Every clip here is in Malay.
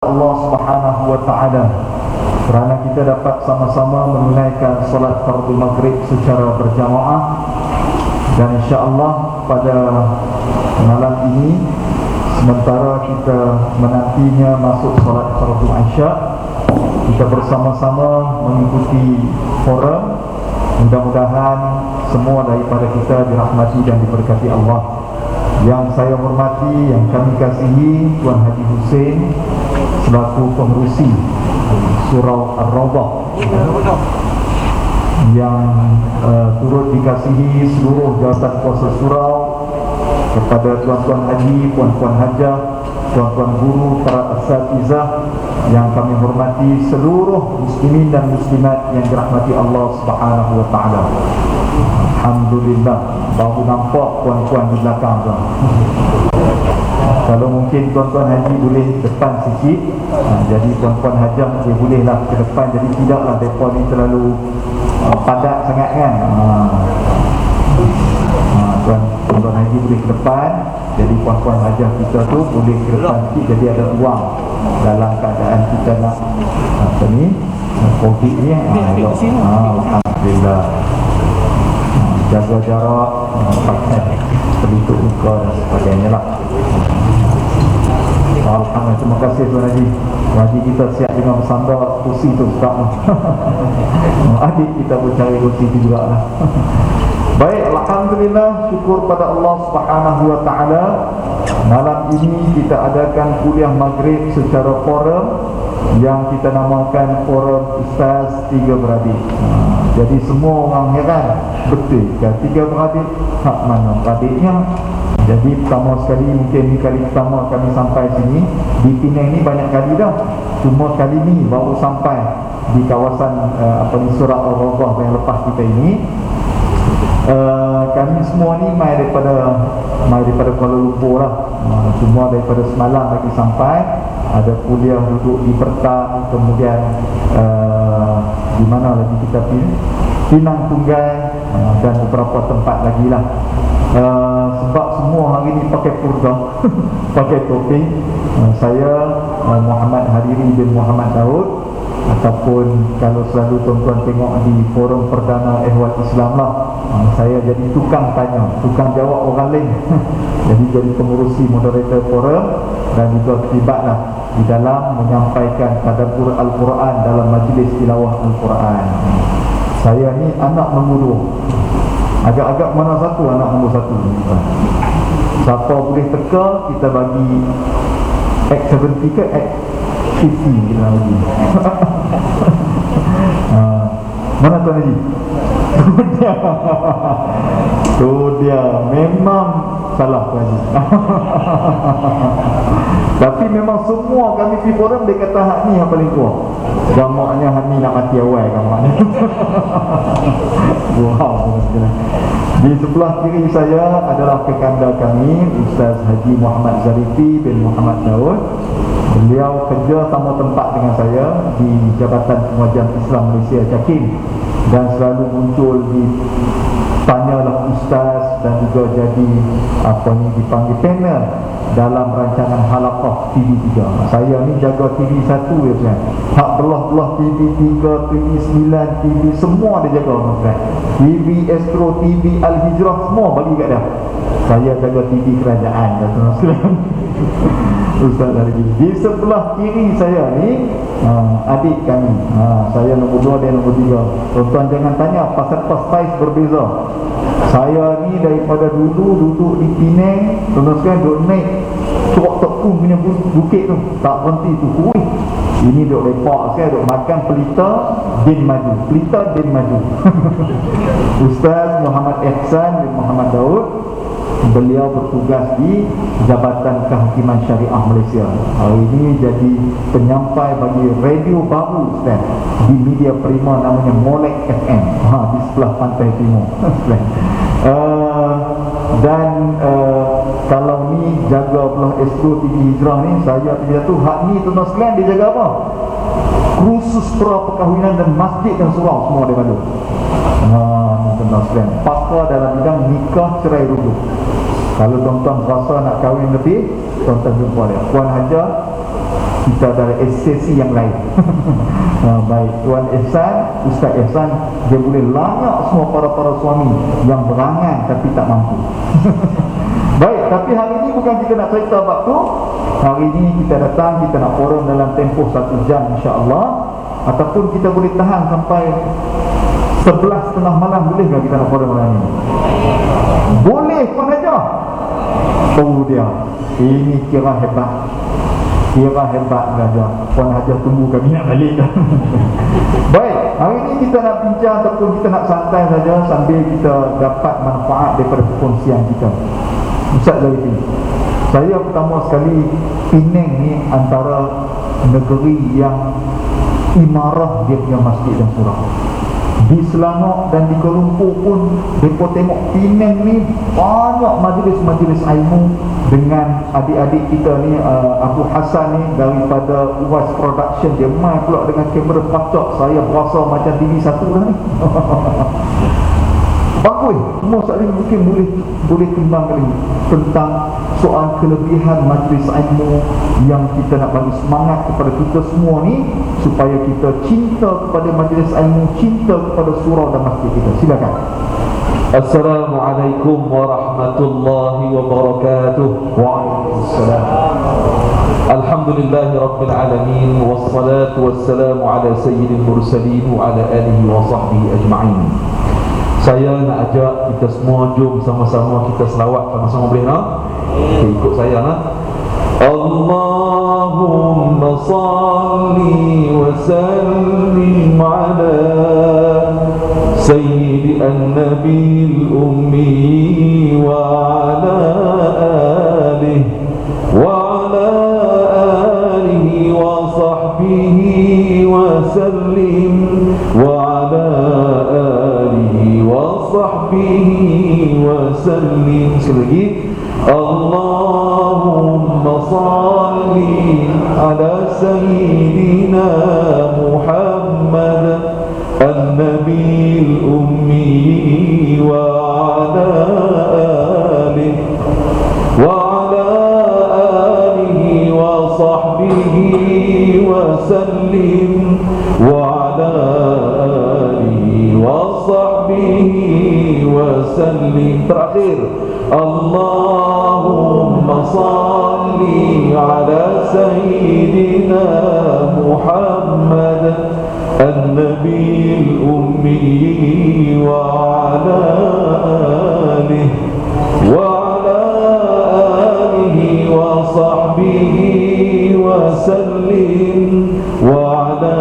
Allah Subhanahu wa taala kerana kita dapat sama-sama menunaikan solat fardu maghrib secara berjamaah, dan insya-Allah pada malam ini sementara kita menantinya masuk solat fardu isya, kita bersama-sama mengikuti forum. Mudah-mudahan semua daripada kita dirahmati dan diberkati Allah. Yang saya hormati, yang kami kasihi Tuan Haji Hussein selaku pengerusi Surau Ar-Rawdah, yang turut dikasihi seluruh jawatan kuasa surau, kepada tuan-tuan haji, puan-puan hajah, tuan-tuan guru, para asatizah yang kami hormati, seluruh muslimin dan muslimat yang dirahmati Allah Subhanahu wa taala. Alhamdulillah, baru nampak puan-puan di belakang tu. Kalau mungkin tuan-tuan haji boleh depan sikit, jadi puan-puan hajah bolehlah ke depan, jadi tidaklah mereka ni terlalu padat sangat kan. Tuan-tuan haji boleh ke depan, jadi puan-puan hajah kita tu boleh ke depan sikit, jadi ada ruang dalam keadaan kita nak apa ni, COVID ni. Alhamdulillah, jaga jarak, pakai pelitup muka dan sebagainya lah. Alhamdulillah, terima kasih Tuan Haji. Haji kita siap dengan bersandar kursi tu sekarang. Adik kita pun cari kursi tu juga lah. Baik, Alhamdulillah, syukur pada Allah Subhanahu wa taala. Malam ini kita adakan kuliah maghrib secara forum yang kita namakan Forum Ustaz Tiga Beradik. Jadi semua orang heran, betul ke tiga beradik? Hak mana beradiknya? Jadi pertama sekali, mungkin ni kali pertama kami sampai sini. Di Penang ni banyak kali dah, cuma kali ni baru sampai di kawasan Surau Ar-Rawdah yang lepas kita ini. Kami semua ni mai daripada Kuala Lumpur lah. Semua daripada semalam lagi sampai. Ada kuliah duduk di Pertak, kemudian di mana lagi kita pilih, Pinang Tunggal, dan beberapa tempat lagi lah. Sebab semua hari ni pakai purdah, pakai topi. Saya Muhammad Hariri bin Muhammad Daud, ataupun kalau selalu tuan-tuan tengok di forum perdana Ehwal Islam lah, saya jadi tukang tanya, tukang jawab orang lain. jadi pengurusi moderator forum, dan juga terlibat lah di dalam menyampaikan tadabbur Al-Quran dalam majlis tilawah Al-Quran. Saya ni anak nombor 2. Agak-agak mana satu anak nombor 1. Siapa boleh teka, kita bagi X70 ke X50 kita bagi. Mana Tuan Haji? Tu dia memang salah Tuan Haji. Tapi memang semua kami di forum dia kata hak ni yang paling tua. Jamaknya hak ni nak mati awal jamaknya. Wow. Di sebelah kiri saya adalah kekanda kami, Ustaz Haji Muhammad Zarifi bin Muhammad Daud. Beliau kerja sama tempat dengan saya di Jabatan Pengajian Islam Malaysia Jakim, dan selalu muncul di tanyalah Ustaz, dan juga jadi dipanggil panel dalam rancangan halaqah TV3. Saya ni jaga TV1 ya kan. Hak belah-belah TV3, TV9, TV semua dia jaga kan. TV Astro, TV Al-Hijrah semua bagi kat dia. Saya jaga TV kerajaan tuan-tuan. Ustaz dari di sebelah kiri saya ni adik kami. Saya nombor 2, dia nombor 3. Tuan-tuan jangan tanya pasal saiz berbeza. Saya ni daripada dulu duduk di Penang, tuan-tuan duduk naik Cok Tekung punya bukit tu, tak berhenti tu. Ini duduk lepak saya, duduk makan pelita din maju, pelita din maju. Ustaz Muhammad Ihsan bin Muhammad Daud, beliau bertugas di Jabatan Kehakiman Syariah Malaysia. Hari ini jadi penyampai bagi radio baru Ustaz di media prima namanya Molek FM, di sebelah pantai timur. Kalau ni jaga belah Astro TV Hijrah ni, saya tidak tahu hak ni tuan-tuan sekalian dia jaga apa? Kursus pra perkahwinan dan masjid dan surau semua dia bantu. Tuan-tuan sekalian, pakar dalam bidang nikah cerai rujuk. Kalau tuan-tuan rasa nak kahwin lebih, tuan-tuan jumpa dia. Puan Hajah kita ada sesi yang lain. Baik, Tuan Ihsan, Ustaz Ihsan, dia boleh layak semua para suami yang berangan tapi tak mampu. Baik, tapi hari ini bukan kita nak cerita bab tu. Hari ini kita datang, kita nak forum dalam tempoh 1 jam insya-Allah, ataupun kita boleh tahan sampai 11:30 malam. Boleh tak kita nak forum malam ni? Boleh pun aja. Oh dia, ini kira hebat. Kira hebat saja. Puan Hajar tunggu kami nak balik. Baik, hari ini kita nak bincang ataupun kita nak santai saja sambil kita dapat manfaat daripada perkongsian kita. Ustaz Zarifi, saya pertama sekali, Penang ni antara negeri yang imarah dia punya masjid dan surau. Di Selangor dan di Kuala Lumpur pun mereka tengok Penang ni banyak majlis-majlis ilmu. Dengan adik-adik kita ni, Abu Hassan ni daripada UAS Production, dia main pula dengan kamera pacak. Saya berasa macam TV1 dah ni. Bagus. Semua sekali mungkin boleh timbang kali tentang soal kelebihan majlis ilmu yang kita nak bagi semangat kepada kita semua ni, supaya kita cinta kepada majlis ilmu, cinta kepada surau dan masjid kita. Silakan. Assalamualaikum warahmatullahi wabarakatuh. Waalaikumsalam. Alhamdulillahi rabbil alamin, wassalatu wassalamu ala sayyidil mursalin wa ala alihi wa sahbihi ajma'in. Saya nak ajak kita semua, jom sama-sama kita selawat sama-sama, boleh tak? Okay, ikut saya nak. Allahumma salli wa sallim ala sayyidi an-nabil ummi wa ala alihi wa ala alihi wa sahbihi wa sallim wa ala alihi wa sahbihi wa sallim. Sekali lagi, Allahumma salli ala sayyidina Muhammad an-nabil ummi wa ala alihi wa ala alihi wa sahbihi wa sallim wa ala alihi wa sahbihi wa sallim. Terakhir, Allahumma salli ala sayyidina Muhammad an-nabil ummi wa ala alihi wa ala alihi wa sahbihi wa sallim wa ala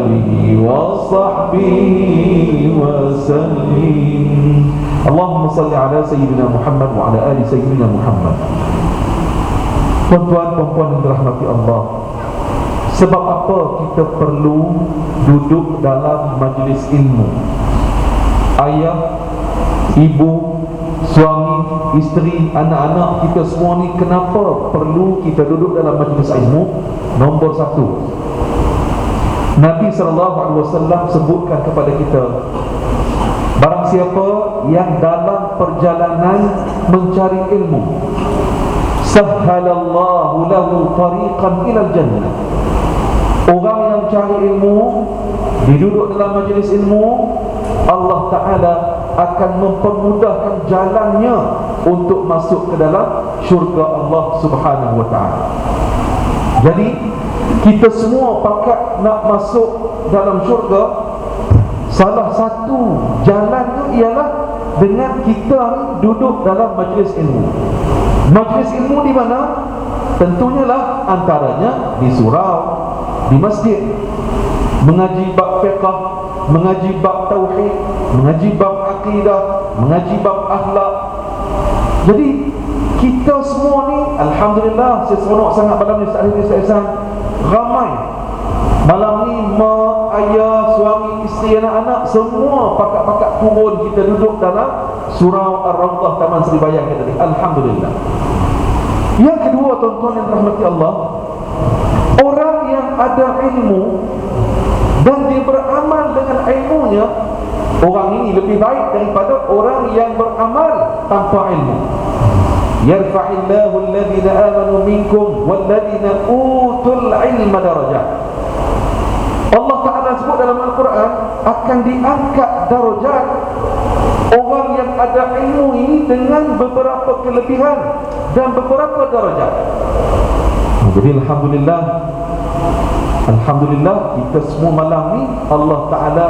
alihi wa sahbihi wa sallim. Allahumma salli ala sayyidina Muhammad wa ala ali sayyidina Muhammad. Tuan-tuan, puan-puan yang dirahmati Allah, sebab apa kita perlu duduk dalam majlis ilmu? Ayah, ibu, suami, isteri, anak-anak kita semua ni, kenapa perlu kita duduk dalam majlis ilmu? Nombor 1, Nabi SAW sebutkan kepada kita, barang siapa yang dalam perjalanan mencari ilmu, sahhalallahu lahu tariqan ilal jannah. Orang yang cari ilmu, diduduk dalam majlis ilmu, Allah Ta'ala akan mempermudahkan jalannya untuk masuk ke dalam syurga Allah Subhanahu Wa Ta'ala. Jadi kita semua pakat nak masuk dalam syurga, salah satu jalan tu ialah dengan kita duduk dalam majlis ilmu. Majlis ilmu di mana? Tentunya lah antaranya di surau, di masjid, mengaji bab fiqh, mengaji bab tauhid, mengaji bab akidah, mengaji bab akhlak. Jadi kita semua ni, alhamdulillah, saya seronok sangat malam ni Ustaz ramai. Malam ni mak, ayah, suami, isteri, anak-anak semua pakat-pakat turun, kita duduk dalam surau Ar-Rawdah Taman Seri Bayan kita ni. Alhamdulillah. Yang kedua, tuan-tuan yang rahmati Allah, orang yang ada ilmu dan dia beramal dengan ilmunya, orang ini lebih baik daripada orang yang beramal tanpa ilmu. Yarfa'illahu alladhina amanu minkum walladhina utul ilma darajat. Allah Ta'ala sebut dalam Al-Quran akan diangkat darajat orang yang ada ilmu ini dengan beberapa kelebihan dan beberapa darajat. Jadi Alhamdulillah kita semua malam ni Allah Ta'ala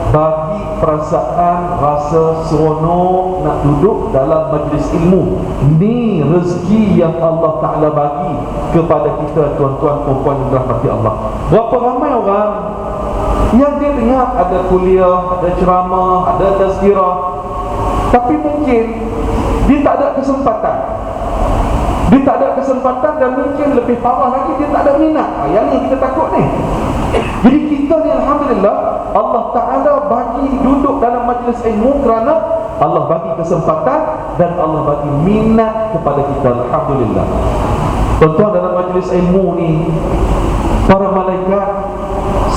bagi perasaan rasa seronok nak duduk dalam majlis ilmu. Ni rezeki yang Allah Ta'ala bagi kepada kita, tuan-tuan, puan-puan yang dirahmati Allah. Berapa ramai orang yang dia dengar ada kuliah, ada ceramah, ada tazkirah, tapi mungkin dia tak ada kesempatan. Dia tak ada kesempatan dan mungkin lebih parah lagi dia tak ada minat. Yang ni kita takut ni. Jadi kita ni alhamdulillah Allah Ta'ala bagi duduk dalam majlis ilmu kerana Allah bagi kesempatan dan Allah bagi minat kepada kita. Alhamdulillah. Tuan-tuan, dalam majlis ilmu ni para malaikat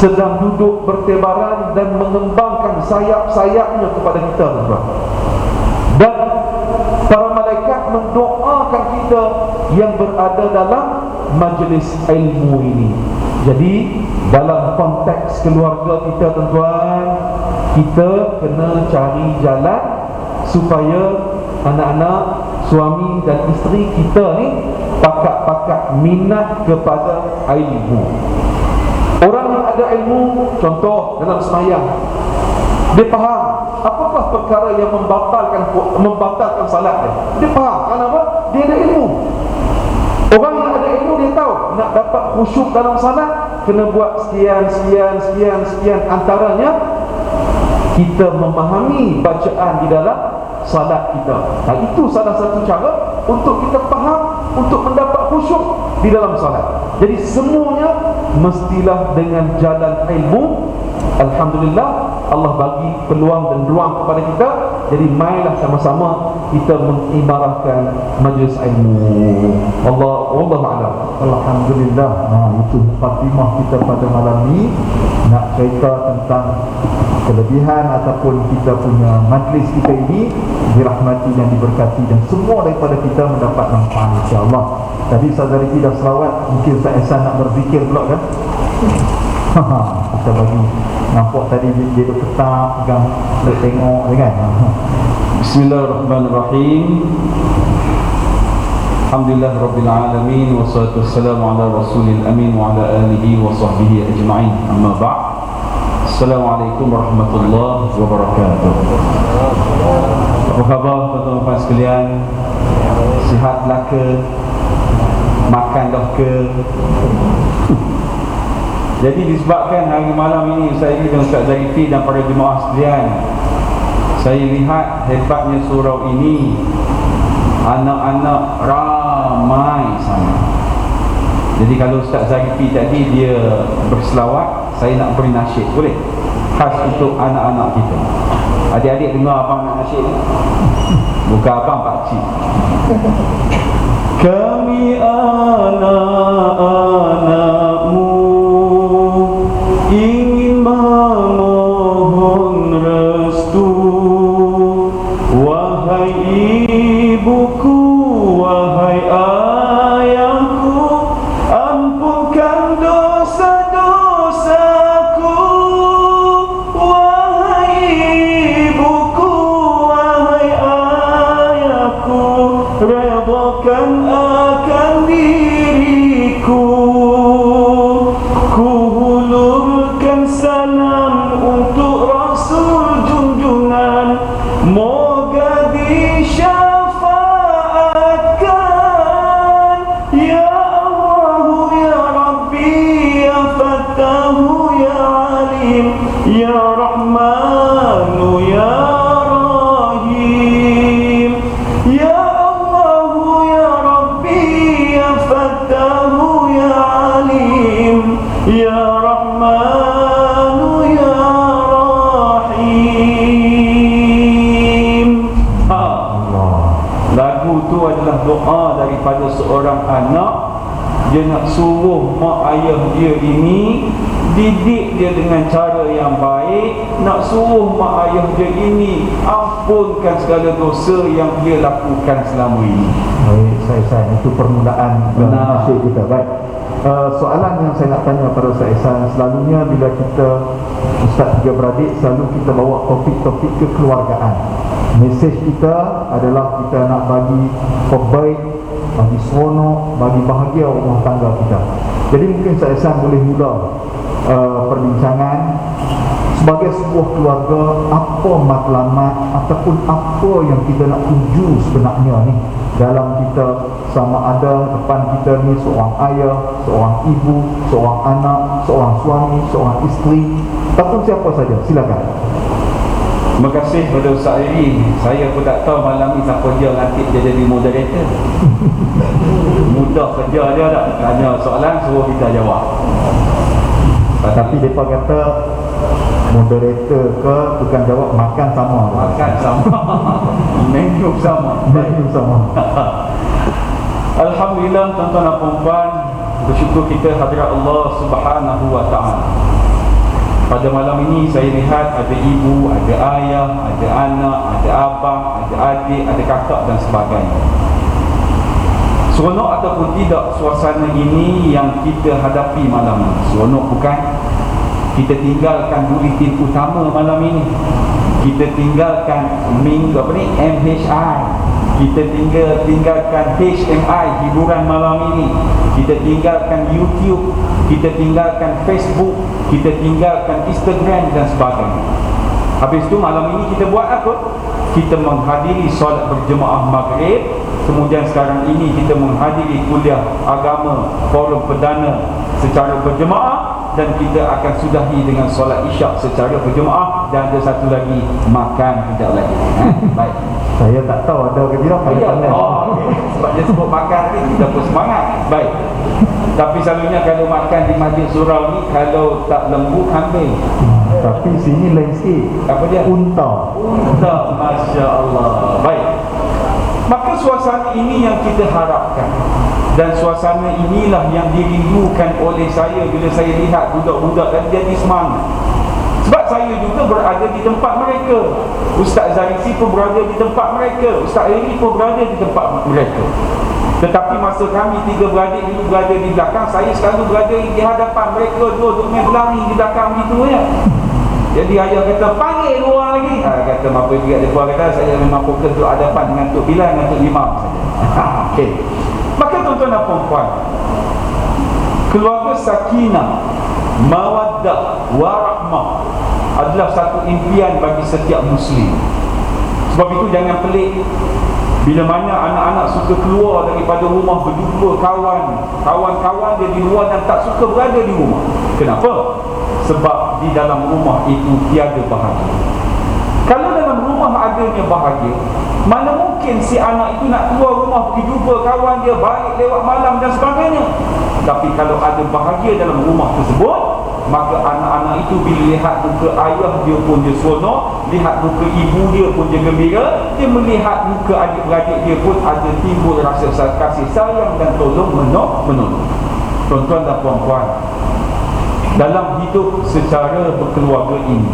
sedang duduk bertebaran dan mengembangkan sayap-sayapnya kepada kita, tuan-tuan. Dan para malaikat mendoakan kita yang berada dalam majlis ilmu ini. Jadi dalam konteks keluarga kita, tuan-tuan, kita kena cari jalan supaya anak-anak, suami dan isteri kita ni pakat-pakat minat kepada ilmu. Orang yang ada ilmu, contoh dalam semayang, dia faham apakah perkara yang membatalkan salat dia. Dia faham. Kenapa? Dia ada ilmu. Orang yang ada ilmu dia tahu nak dapat khusyuk dalam salat kena buat sekian. Antaranya kita memahami bacaan di dalam salat kita. Nah, itu salah satu cara untuk kita faham, untuk mendapat khusyuk di dalam salat. Jadi semuanya mestilah dengan jalan ilmu. Alhamdulillah Allah bagi peluang dan ruang kepada kita. Jadi marilah sama-sama kita mengimarahkan majlis ilmu. Wallahu a'lam. Alhamdulillah. Itu mukadimah kita pada malam ni, nak cerita tentang kelebihan ataupun kita punya majlis kita ini dirahmati dan diberkati, dan semua daripada kita mendapat manfaat insya-Allah. Tadi Ustaz Zarifi dah selawat, mungkin Ustaz Ehsan nak berzikir pula kan? Kita bagi nampak tadi dia duduk tetap pegang, kita tengok kan. Bismillahirrahmanirrahim. Alhamdulillah Rabbil Alamin, wassalatu wassalamu ala Rasulil Amin wa ala alihi wa sahbihi ajma'in. Amma ba'd. Assalamualaikum warahmatullahi wabarakatuh. Apa khabar tuan-tuan sekalian? Sihatlah ke? Makan dah ke? Jadi disebabkan hari malam ini saya dengan Ustaz Zarifi dan para jemaah sekalian, saya lihat hebatnya surau ini, anak-anak ramai sangat. Jadi kalau Ustaz Zarifi tadi dia berselawat, saya nak beri nasyid, boleh? Khas untuk anak-anak kita. Adik-adik dengar abang nak nasyid? Bukan abang, pakcik. Kami anak-anakmu ingin memohon restu, wahai ibuku, wahai ayahku, ampunkan dosa-dosaku. Wahai ibuku, wahai ayahku, redhakan akan diriku. Ku hulurkan salam untuk Rasul junjungan, moga disyafaatkan. Ya Allah, ya Rabbi, ya Fattahu, ya Alim, ya Rahmanu, ya Rahim. Ya Allah, ya Rabbi, ya Fattahu, ya Alim, ya Rahmanu, ya Rahim. Lagu tu adalah doa daripada seorang anak. Dia nak suruh mak ayah dia ini didik dia dengan cara yang baik, nak suruh mak ayah dia ini ampunkan segala dosa yang dia lakukan selama ini. Baik, saya itu permulaan nasyid kita. Baik. soalan yang saya nak tanya pada Ustaz Ehsan, selalunya bila kita Ustaz tiga beradik, selalu kita bawa topik-topik kekeluargaan. Mesej kita adalah kita nak bagi perbaik, bagi seronok, bagi bahagia rumah tangga kita. Jadi mungkin Ustaz Ehsan boleh mula perbincangan sebagai sebuah keluarga, apa matlamat ataupun apa yang kita nak tuju sebenarnya ni dalam kita, sama ada depan kita ni seorang ayah, seorang ibu, seorang anak, seorang suami, seorang isteri, ataupun siapa saja. Silakan. Terima kasih kepada Ustaz Iri. Saya pun tak tahu malam ni siapa dia lantik dia jadi moderator. Mudah kerja dia tak? Tanya soalan suruh kita jawab. Tapi mereka kata moderator ke tukang jawab makan sama. Makan sama. Menu sama. Menu sama. Alhamdulillah, tuan-tuan dan puan-puan, bersyukur kita hadirat Allah Subhanahu wa taala. Pada malam ini saya lihat ada ibu, ada ayah, ada anak, ada abang, ada adik, ada kakak dan sebagainya. Seronok ataupun tidak suasana ini yang kita hadapi malam ini? Seronok bukan? Kita tinggalkan buletin utama malam ini. Kita tinggalkan MHI. Kita tinggalkan HMI, hiburan malam ini. Kita tinggalkan YouTube. Kita tinggalkan Facebook. Kita tinggalkan Instagram dan sebagainya. Habis itu malam ini kita buat apa? Kita menghadiri solat berjemaah maghrib. Kemudian sekarang ini kita menghadiri kuliah agama forum perdana secara berjemaah. Dan kita akan sudahi dengan solat isyak secara berjemaah. Dan ada satu lagi, makan kejap lagi. Baik. Saya tak tahu ada ke tidak. Sebab dia sebut makan ni, kita pun semangat. Baik. Tapi selalunya kalau makan di masjid surau ni, kalau tak lembu, kambing. Tapi sini lain sikit. Apa dia? Unta. Unta, Masya Allah. Baik. Maka suasana ini yang kita harapkan. Dan suasana inilah yang dirindukan oleh saya bila saya lihat budak-budak dan jadi semangat. Sebab saya juga berada di tempat mereka. Ustaz Zarisi pun berada di tempat mereka. Ustaz Eri pun berada di tempat mereka. Tetapi masa kami tiga beradik dulu berada di belakang, saya selalu berada di hadapan mereka. Dua main berlari di belakang gitu ya. Jadi ayah kata, panggil dua lagi. Kata apa juga dia kata, saya memang fokus duduk hadapan dengan Tok Bilal dengan Tok Imam saja. Okey. Maka tuan-tuan dan puan-puan, keluarga sakinah, mawaddah, warahmah adalah satu impian bagi setiap Muslim. Sebab itu jangan pelik bila mana anak-anak suka keluar daripada rumah berjumpa kawan-kawan dia di luar dan tak suka berada di rumah. Kenapa? Sebab di dalam rumah itu tiada bahagia. Kalau dalam rumah adanya bahagia, mana mungkin si anak itu nak keluar rumah pergi jumpa kawan dia, balik lewat malam dan sebagainya. Tapi kalau ada bahagia dalam rumah tersebut, maka anak-anak itu bila lihat muka ayah dia pun dia seronok, lihat muka ibu dia pun dia gembira, dia melihat muka adik-beradik dia pun ada timbul rasa kasih sayang dan tolong menolong. Tuan-tuan dan puan-puan, dalam hidup secara berkeluarga ini,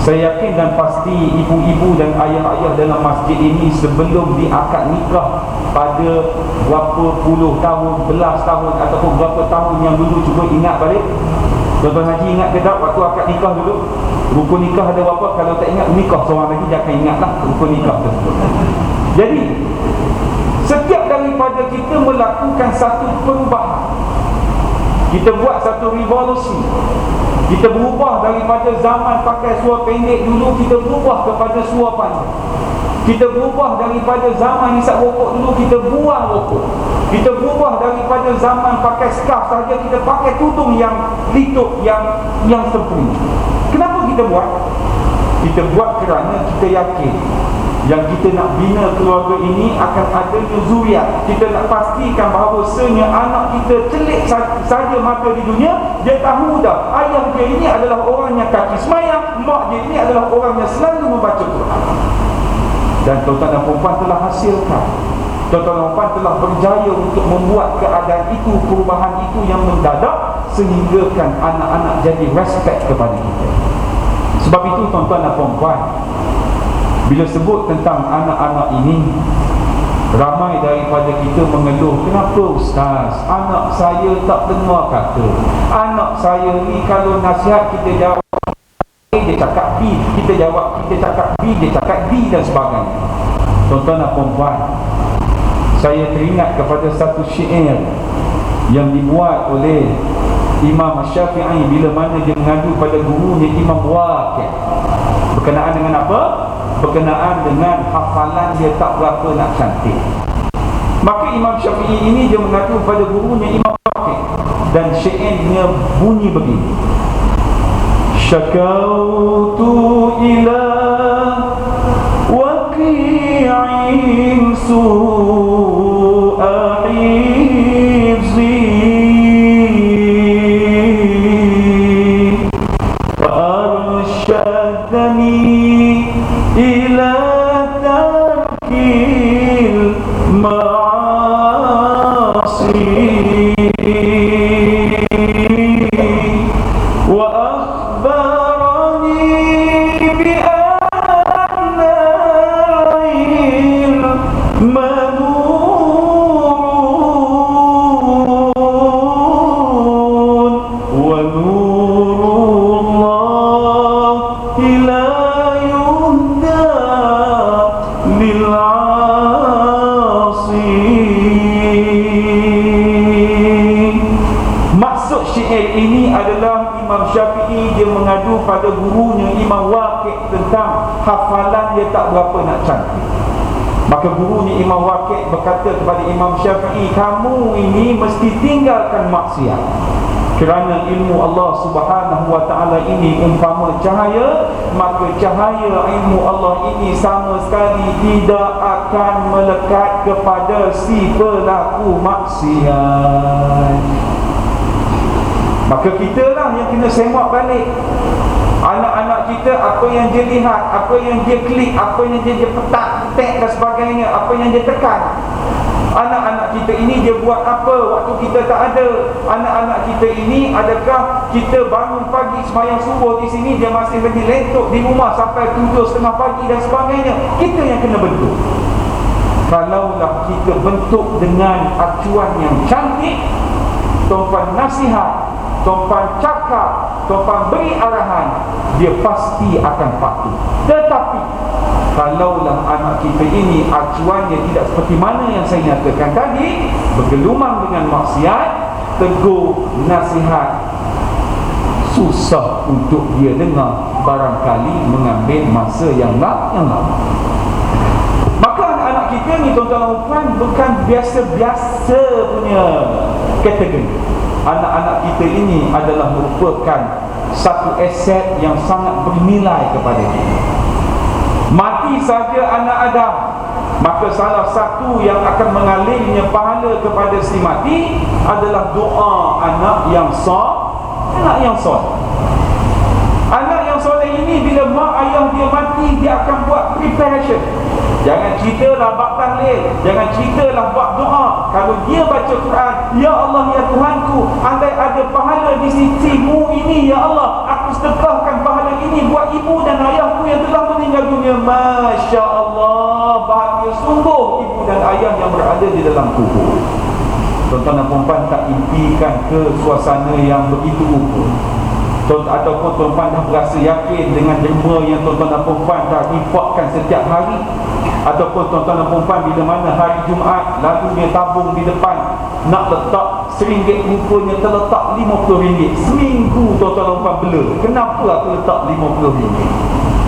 saya yakin dan pasti ibu-ibu dan ayah-ayah dalam masjid ini sebelum diakad nikah pada berapa puluh tahun, belas tahun ataupun berapa tahun yang dulu, cuba ingat balik. Tuan-tuan Haji ingat ke tak waktu akad nikah dulu? Rukun nikah ada berapa? Kalau tak ingat, nikah seorang lagi jangan ingatlah rukun nikah tersebut. Jadi setiap daripada kita melakukan satu perubahan, kita buat satu revolusi. Kita berubah daripada zaman pakai suar pendek dulu, kita berubah kepada suar panjang. Kita berubah daripada zaman hisap rokok dulu, kita buang rokok. Kita berubah daripada zaman pakai scarf saja, kita pakai tudung yang litup, yang sempurna. Kenapa kita buat? Kita buat kerana kita yakin yang kita nak bina keluarga ini akan adanya zuriat. Kita nak pastikan bahawasanya anak kita celik saja mata di dunia, dia tahu dah ayah dia ini adalah orang yang kaki semayang, mak dia ini adalah orang yang selalu membaca Quran. Dan tuan-tuan dan puan telah hasilkan. Tuan-tuan dan puan telah berjaya untuk membuat keadaan itu, perubahan itu yang mendadak, sehinggakan anak-anak jadi respect kepada kita. Sebab itu tuan-tuan dan puan, bila sebut tentang anak-anak ini, Ramai daripada kita mengeluh, kenapa ustaz, anak saya tak dengar kata, anak saya ni kalau nasihat kita jawab A, dia cakap B, kita cakap B, dia cakap D dan sebagainya. Tuan-tuan dan puan-puan, saya teringat kepada satu syair yang dibuat oleh Imam Syafi'i bila mana dia mengadu pada gurunya Imam Waqi'. Berkenaan dengan apa? Berkenaan dengan hafalan dia tak berapa nak cantik. Maka Imam Syafi'i ini dia mengadu pada gurunya Imam Waqi', dan syairnya bunyi begini: Syakautu ila waqi'in su'a hifzi wa arsyadani ila tarkil ma'asi wa akhbarani bi anna al-ilma nurun wa nurullahi la yuhda lil-'asi. Maksud syair ini adalah Imam Syafi'i dia mengadu pada gurunya Imam Waqi' tentang hafalan dia tak berapa nak cantik. Maka gurunya Imam Waqi' berkata kepada Imam Syafi'i, kamu ini mesti tinggalkan maksiat, kerana ilmu Allah Subhanahu wa ta'ala ini umpama cahaya, maka cahaya ilmu Allah ini sama sekali tidak akan melekat kepada si pelaku maksiat. Maka kita lah yang kena semak balik anak-anak kita, apa yang dia lihat, apa yang dia klik, apa yang dia petak, tag dan sebagainya, apa yang dia tekan. Anak-anak kita ini dia buat apa waktu kita tak ada? Anak-anak kita ini, adakah kita bangun pagi sembahyang subuh di sini, dia masih lagi lentuk di rumah sampai 7.30 pagi dan sebagainya? Kita yang kena bentuk. Kalaulah kita bentuk dengan acuan yang cantik, tuan-tuan nasihat, tuan-tuan cakap, tuan-tuan beri arahan, dia pasti akan patuh. Tetapi kalaulah anak kita ini acuannya tidak seperti mana yang saya nyatakan tadi, bergelumang dengan maksiat, tegur, nasihat, susah untuk dia dengar, barangkali mengambil masa yang lama. Maka anak-anak kita ni, tuan-tuan dan puan, bukan biasa-biasa punya kategori. Anak-anak kita ini adalah merupakan satu aset yang sangat bernilai kepada kita. Mati saja anak Adam, maka salah satu yang akan mengalirnya pahala kepada si mati adalah doa anak yang soleh. Anak yang soleh ini bila mak ayah dia mati, dia akan buat preparation. Jangan ceritalah bab tahlil, jangan ceritalah bab doa. Kalau dia baca Quran, ya Allah ya Tuhanku, andai ada pahala di sisimu ini, ya Allah, aku sedekahkan pahala ini buat ibu dan ayahku yang telah meninggal dunia. Masya Allah, bahagia sungguh ibu dan ayah yang berada di dalam kubur. Tuan-tuan dan puan-puan, tak impikan ke suasana yang begitu ukur? Ataupun tuan-tuan dah berasa yakin dengan derma yang tuan-tuan dan puan-puan dah infakkan setiap hari? Ataupun tuan-tuan dan puan-puan bila mana hari Jumaat lalu dia tabung di depan nak letak RM1, rupanya terletak RM50. Seminggu tuan-tuan dan puan bela, kenapa aku letak RM50?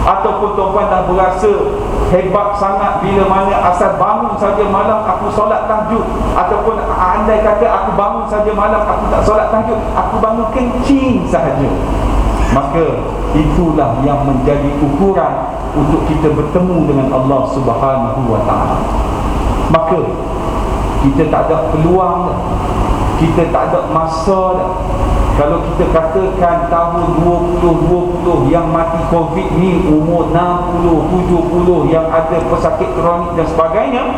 Ataupun tuan-tuan dah berasa hebat sangat bila mana asal bangun saja malam aku solat tahajud, ataupun andai kata aku bangun saja malam aku tak solat tahajud, aku bangun kencing sahaja. Maka itulah yang menjadi ukuran untuk kita bertemu dengan Allah Subhanahu wa ta'ala. Maka kita tak ada peluang dah, kita tak ada masa dah. Kalau kita katakan tahun 2020 yang mati Covid ni umur 60, 70, yang ada pesakit kronik dan sebagainya,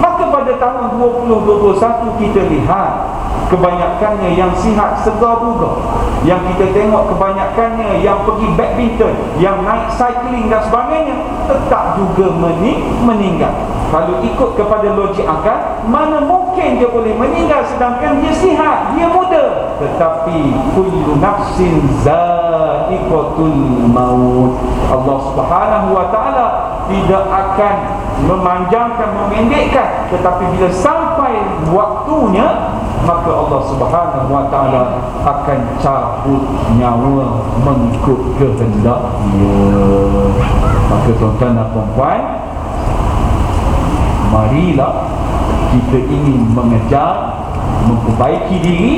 maka pada tahun 2021 kita lihat kebanyakannya yang sihat segar bugar. Yang kita tengok kebanyakannya yang pergi badminton, yang naik cycling dan sebagainya, tetap juga meninggal. Kalau ikut kepada logik akal, mana mungkin dia boleh meninggal sedangkan dia sihat, dia muda. Tetapi kullu nafsin za'iqatul maut. Allah Subhanahu wa taala tidak akan memanjangkan, memendekkan, tetapi bila sampai waktunya, maka Allah Subhanahu wa taala akan cabut nyawa mengikut kehendak Dia. Maka tuan-tuan dan puan-puan, marilah kita ingin mengejar, memperbaiki diri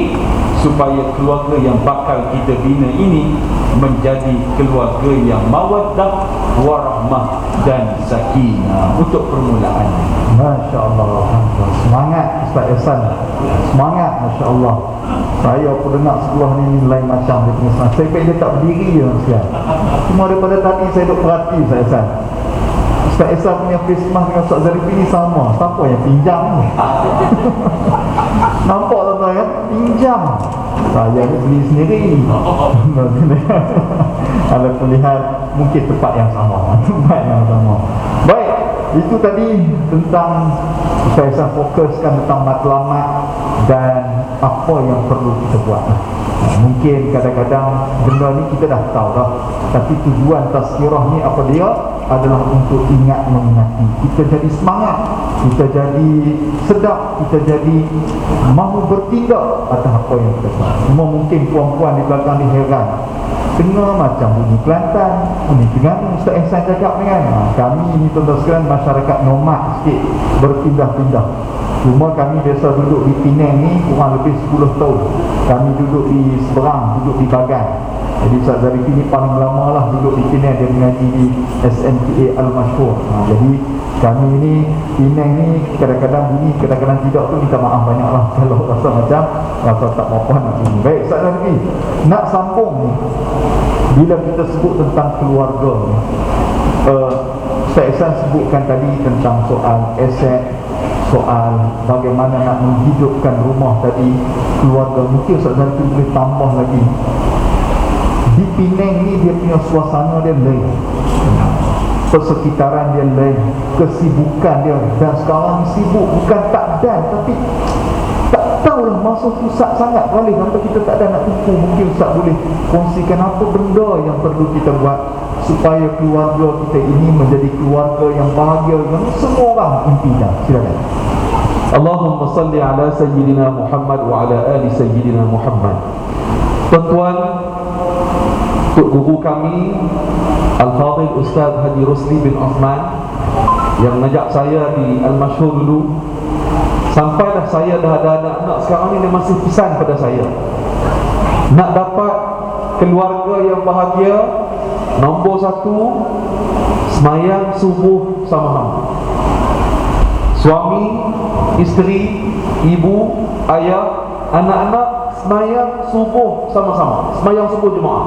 supaya keluarga yang bakal kita bina ini menjadi keluarga yang mawaddah, warahmah dan sakinah. Untuk permulaan, Masya Allah, semangat Ustaz Ehsan, semangat, Masya Allah. Saya pun dengar sekolah ni lain macam dia punya semangat. Saya dia tak berdiri je Ustaz. Cuma daripada tadi saya duk perhati Ustaz Ehsan. Ustaz Ehsan punya Christmas dengan Ustaz Zarifi ni sama. Siapa yang pinjam ni? Nampak tuan-tuan kan? Pinjam. Saya ni beli sendiri. Ada pilihan mungkin tempat yang sama. Tempat yang sama. Baik, itu tadi tentang saya fokuskan tentang matlamat dan apa yang perlu kita buat. Mungkin kadang-kadang benda ni kita dah tahu dah, tapi tujuan tazkirah ni apa dia? Adalah untuk ingat mengingati. Kita jadi semangat, kita jadi sedap, kita jadi mahu bertindak atas apa yang kita buat. Semua mungkin puan-puan di belakang ni heran, dengar macam bunyi Kelantan, bunyi Terengganu Ustaz Ehsan cakap ni kan. Kami ni tuan-tuan sekalian masyarakat nomad sikit, berpindah-pindah. Cuma kami biasa duduk di Penang ni kurang lebih 10 tahun. Kami duduk di Seberang, duduk di Bagan. Jadi Ustaz Zarifi ni paling lama lah duduk di Penang. Dia mengaji di SMTA Al-Mashhur. Jadi kami ni Penang ni kadang-kadang bunyi, kadang-kadang tidak tu minta maaf banyak lah. Kalau rasa macam rasa tak apa-apa nak bunyi. Baik Ustaz Zarifi, nak sambung ni, bila kita sebut tentang keluarga ni, Ustaz Ehsan sebutkan tadi tentang soal aset, soal bagaimana nak menghidupkan rumah tadi, keluarga. Mungkin Ustaz Zarifi boleh tambah lagi. Di Penang ni dia punya suasana dia lain, persekitaran dia lain, kesibukan dia. Dan sekarang sibuk bukan tak dan, tapi tak tahulah masa pusat sangat boleh sampai kita tak ada nak tumpu. Mungkin Ustaz boleh kongsikan apa benda yang perlu kita buat supaya keluarga kita ini menjadi keluarga yang bahagia, yang semua orang impikan. Silakan. Allahumma salli ala Sayyidina Muhammad wa ala ali Sayyidina Muhammad. Tuan-tuan, Tok Guru kami Al-Fadhil Ustaz Haji Rosli bin Osman yang mengajak saya di Al-Mashhur dulu, sampailah saya dah ada anak-anak sekarang ni, dia masih pesan pada saya, nak dapat keluarga yang bahagia, nombor 1, semayang subuh sama-sama. Suami, isteri, ibu, ayah, anak-anak semayang subuh sama-sama. Semayang subuh jemaah.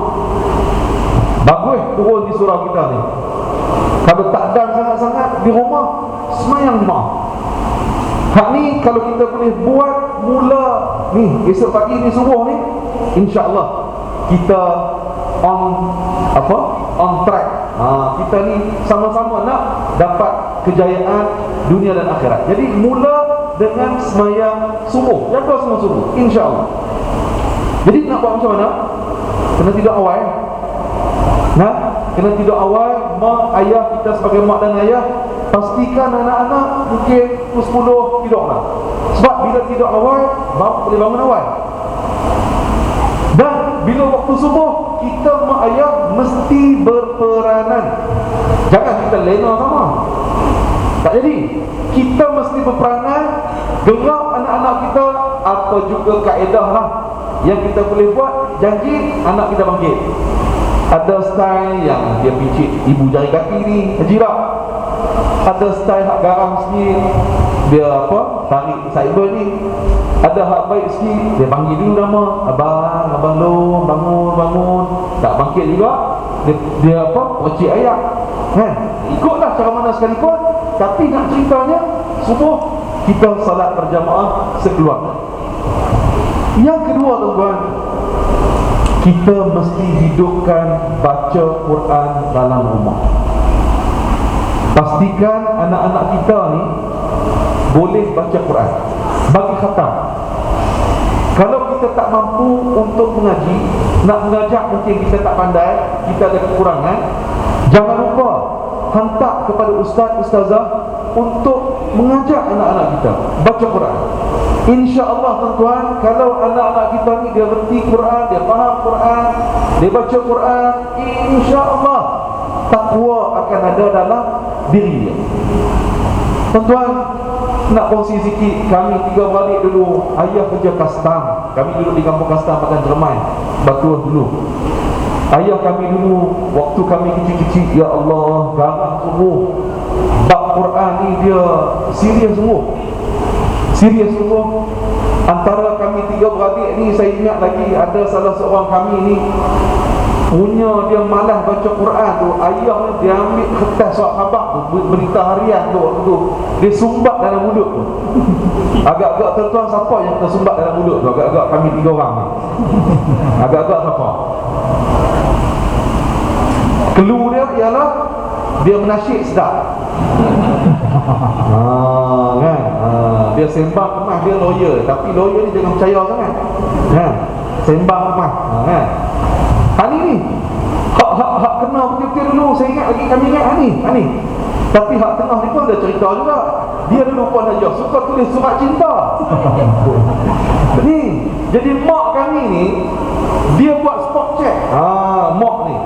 Bagus turun di surau kita ni. Kalau tak dan sangat-sangat di rumah, semayang jemaah. Hak ni kalau kita boleh buat mula ni, esok pagi ni subuh ni, insya-Allah kita on track. Kita ni sama-sama nak dapat kejayaan dunia dan akhirat. Jadi mula dengan semayang subuh, jaga semua subuh, insya-Allah. Jadi nak buat macam mana? Kena tidur awal. Kena tidur awal. Mak ayah kita sebagai mak dan ayah, pastikan anak-anak mungkin pukul 10 tidurlah. Sebab bila tidur awal, boleh bangun awal. Dan bila waktu subuh, kita mak ayah mesti berperanan. Jangan kita lena sama. Tak jadi. Kita mesti berperanan, gerak anak-anak kita. Apa juga kaedah lah yang kita boleh buat, janji anak kita bangkit. Ada style yang dia picit ibu jari kaki ni, jirak. Ada style hak garam sikit, dia tarik cyber ni. Ada hak baik sikit, dia panggil dulu nama, abang long, bangun. Tak bangkit juga, dia percik ayat. Ikutlah cara mana sekalipun. Tapi nak ceritanya, subuh kita salat berjamaah sekeluarga. Yang kedua tuan-tuan, kita mesti hidupkan baca Quran dalam rumah. Pastikan anak-anak kita ni boleh baca Quran, bagi khatam. Kalau kita tak mampu untuk mengaji, nak mengajar mungkin kita tak pandai, kita ada kekurangan, jangan lupa hantar kepada ustaz, ustazah untuk mengajar anak-anak kita baca Quran. InsyaAllah tuan-tuan, kalau anak-anak kita ni dia berti Quran, dia faham Quran, dia baca Quran, InsyaAllah takwa akan ada dalam diri dia. Tuan-tuan, nak kongsi sikit. Kami 3 beradik dulu, ayah kerja kastam. Kami duduk di kampung kastam Padang Jerman, Batuan dulu. Ayah kami dulu, waktu kami kecil-kecil, ya Allah, garang sungguh. Bab Quran ni dia serius sungguh. Serius sungguh. Antara kami 3 beradik ni, saya ingat lagi ada salah seorang kami ni punya dia malas baca Quran tu. Ayah ni dia ambil kertas surat khabar tu, berita harian tu, dia sumbat dalam mulut tu. Agak-agak tuan-tuan, siapa yang tersumbat dalam mulut tu? Agak-agak kami 3 orang ni. Agak-agak siapa? Clue dia ialah dia menasyid sedap. Kan? Dia sembang kemah, dia lawyer. Tapi lawyer ni jangan percaya sangat. Kan? Sembang kemah. Kan? Hani ni hak kena betul-betul dulu. Saya ingat lagi, kami ingat Hani. Tapi hak tengah ni pun ada cerita juga. Dia dulu pun aja suka tulis surat cinta. Ni, jadi mak kami ni dia buat spot check. Mak ni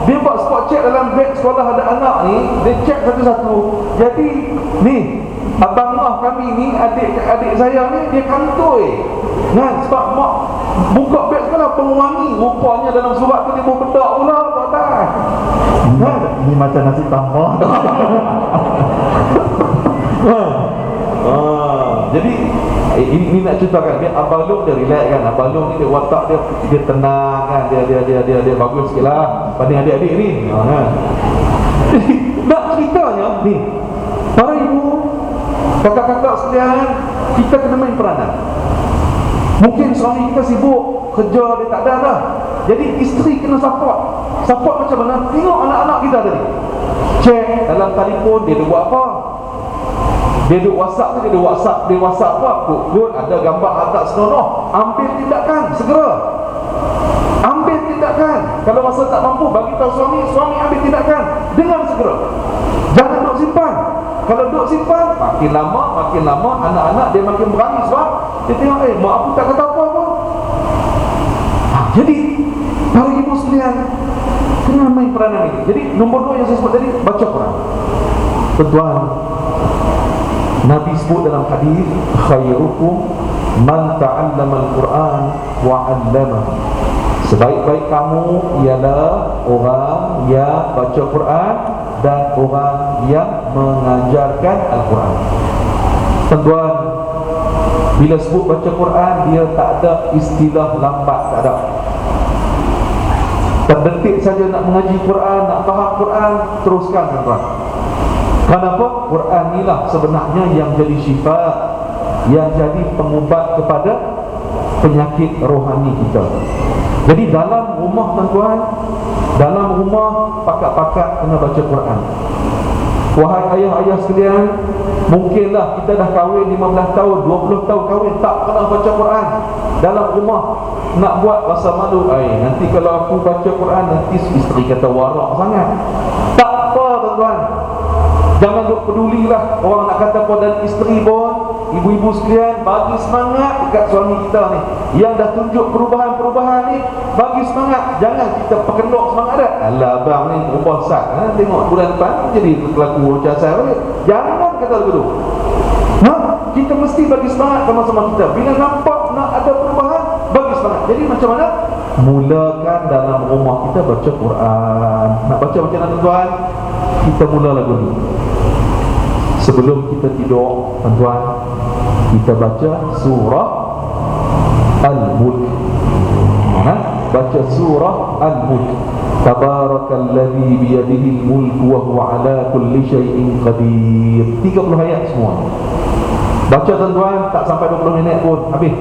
dia buat spot check dalam beg sekolah ada anak ni, dia check satu-satu. Jadi ni abang mak kami ni, adik saya ni, dia kantoi. Kan, sebab mak buka beg sekolah penguangi, rupanya dalam surat tu dia pun bedak pula kat atas. Ini macam nasi tambah. Jadi ini nak ceritakan dia Abang Long dia relax kan. Abang Long ni dia watak dia tenang kan. Dia bagus sikitlah banding adik-adik ni. Kan. Jadi nak ceritanya ni, para ibu, kakak-kakak sekalian, kita kena main peranan. Mungkin suami kita sibuk kerja, dia tak ada dah. Jadi isteri kena support. Support macam mana? Tengok anak-anak kita tadi, cek dalam telefon dia buat apa. Dia duduk WhatsApp tu, dia WhatsApp apa? Good, ada gambar agak senonoh. Ambil tindakan segera. Ambil tindakan. Kalau masa tak mampu, bagi tahu suami ambil tindakan dengan segera. Jangan duduk simpan. Kalau duduk simpan, makin lama anak-anak dia makin berani sebab dia tengok, mak aku tak kata apa-apa. Jadi para ibu sekalian, kena main peranan ini. Jadi nombor 2 yang saya sebut tadi, baca Quran. Tuan-tuan, Nabi sebut dalam hadis, khairukum man ta'allama al-Quran wa 'allamahu. Sebaik-baik kamu ialah orang yang baca Quran dan orang yang mengajarkan Al-Quran. Tuan-tuan, bila sebut baca Quran, dia tak ada istilah lambat, tak ada. Terdetik saja nak mengaji Quran, nak faham Quran, teruskan tuan-tuan. Kenapa? Quran inilah sebenarnya yang jadi syifa, yang jadi pengubat kepada penyakit rohani kita. Jadi dalam rumah tuan-tuan, dalam rumah pakat-pakat kena baca Quran. Wahai ayah-ayah sekalian, mungkinlah kita dah kahwin 15 tahun, 20 tahun kahwin, tak pernah baca Quran. Dalam rumah nak buat rasa malu. Nanti kalau aku baca Quran, nanti isteri kata warak sangat. Tak apa tuan-tuan, jangan duk pedulilah orang nak kata apa. Dan isteri pun, ibu-ibu sekalian, bagi semangat dekat suami kita ni yang dah tunjuk perubahan-perubahan ni. Bagi semangat, jangan kita perkenok semangat dah. Alah abang ni berubah sat, tengok bulan depan jadi berlaku macam saya balik. Jangan kata begitu. Kita mesti bagi semangat sama-sama kita. Bila nampak nak ada perubahan, bagi semangat. Jadi macam mana? Mulakan dalam rumah kita baca Quran. Nak baca macam mana tuan-tuan? Kita mula lagu ni. Sebelum kita tidur, tuan-tuan, kita baca surah Al-Mulk. Baca surah Al-Mulk. Tabarakalladzi biyadihil mulku wa huwa ala kulli syai'in qadir. 30 ayat semua. Baca tuan-tuan, tak sampai 20 minit pun habis.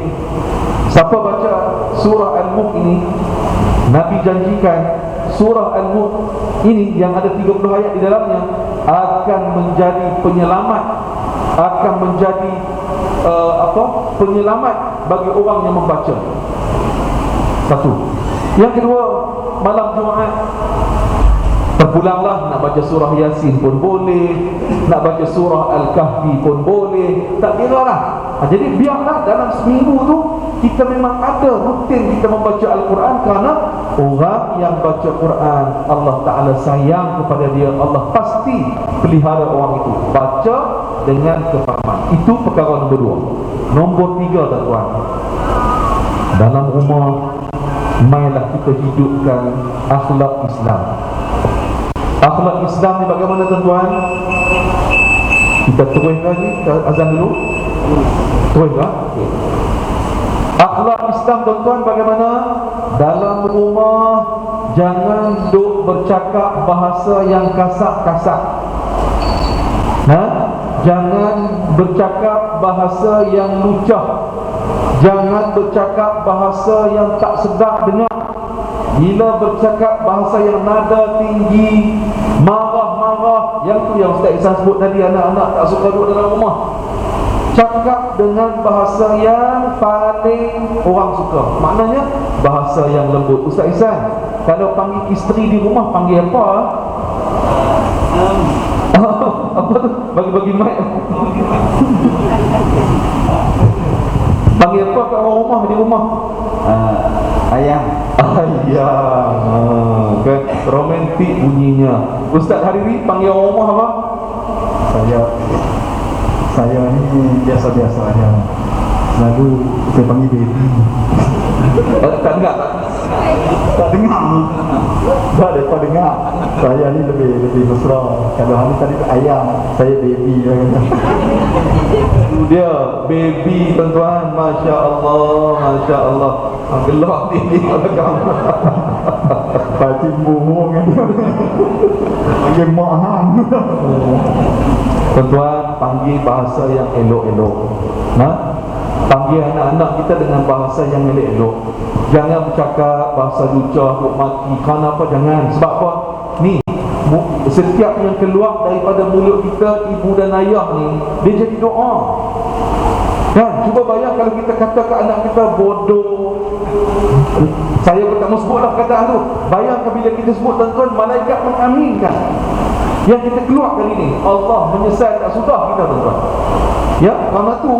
Siapa baca surah Al-Mulk ini, Nabi janjikan surah Al-Mulk ini yang ada 30 ayat di dalamnya akan menjadi penyelamat, akan menjadi penyelamat bagi orang yang membaca. Satu. Yang kedua, malam Jumaat terpulanglah, nak baca surah Yasin pun boleh, nak baca surah Al-Kahfi pun boleh, tak kira lah. Jadi biarlah dalam seminggu tu kita memang ada rutin kita membaca Al-Quran, kerana orang yang baca Quran Allah Ta'ala sayang kepada dia. Allah pasti pelihara orang itu. Baca dengan kefahaman. Itu perkara nombor 2. Nombor 3, tuan-tuan, dalam rumah mainlah kita hidupkan akhlak Islam. Akhlak Islam ni bagaimana, tuan-tuan? Kita terus lagi azan dulu. Terus lah. Akhlak Islam, tuan-tuan, bagaimana? Dalam rumah jangan duk bercakap bahasa yang kasar-kasar. Jangan bercakap bahasa yang lucah. Jangan bercakap bahasa yang tak sedap dengar. Bila bercakap bahasa yang nada tinggi, marah-marah, yang tu yang Ustaz Ihsan sebut tadi, anak-anak tak suka duduk dalam rumah. Cakap dengan bahasa yang paling orang suka. Maknanya bahasa yang lembut. Ustaz Ihsan, kalau panggil isteri di rumah panggil apa? Apa tu? Bagi-bagi mic. Panggil apa kat orang rumah di rumah? Ayam. Ayam. Kan romantik bunyinya. Ustaz Hariri panggil orang rumah apa? Saya ni biasa-biasa aja. Lalu saya panggil baby. Tak dengar? Tak dengar. Tak ada tak dengar. Saya ni lebih mesra. Kalau hari tadi tu ayam, saya baby. Dia baby, tuan-tuan. Masya Allah, Masya Allah. Gelap ni kalau kamu. Pasti bohong kan dia. Panggil mak hang. Tuan-tuan, panggil bahasa yang elok-elok. Panggil anak-anak kita dengan bahasa yang elok-elok. Jangan bercakap bahasa lucah, duk maki. Kenapa jangan? Sebab apa? Ni, setiap yang keluar daripada mulut kita, ibu dan ayah ni, dia jadi doa. Kan? Cuba bayang kalau kita kata ke anak kita bodoh. Saya pun tak mau sebutlah perkataan tu. Bayangkan bila kita sebut, tuan-tuan, malaikat mengaminkan yang kita keluar kali ni. Allah menyesal tak sudah kita, tuan-tuan. Ya, kerana tu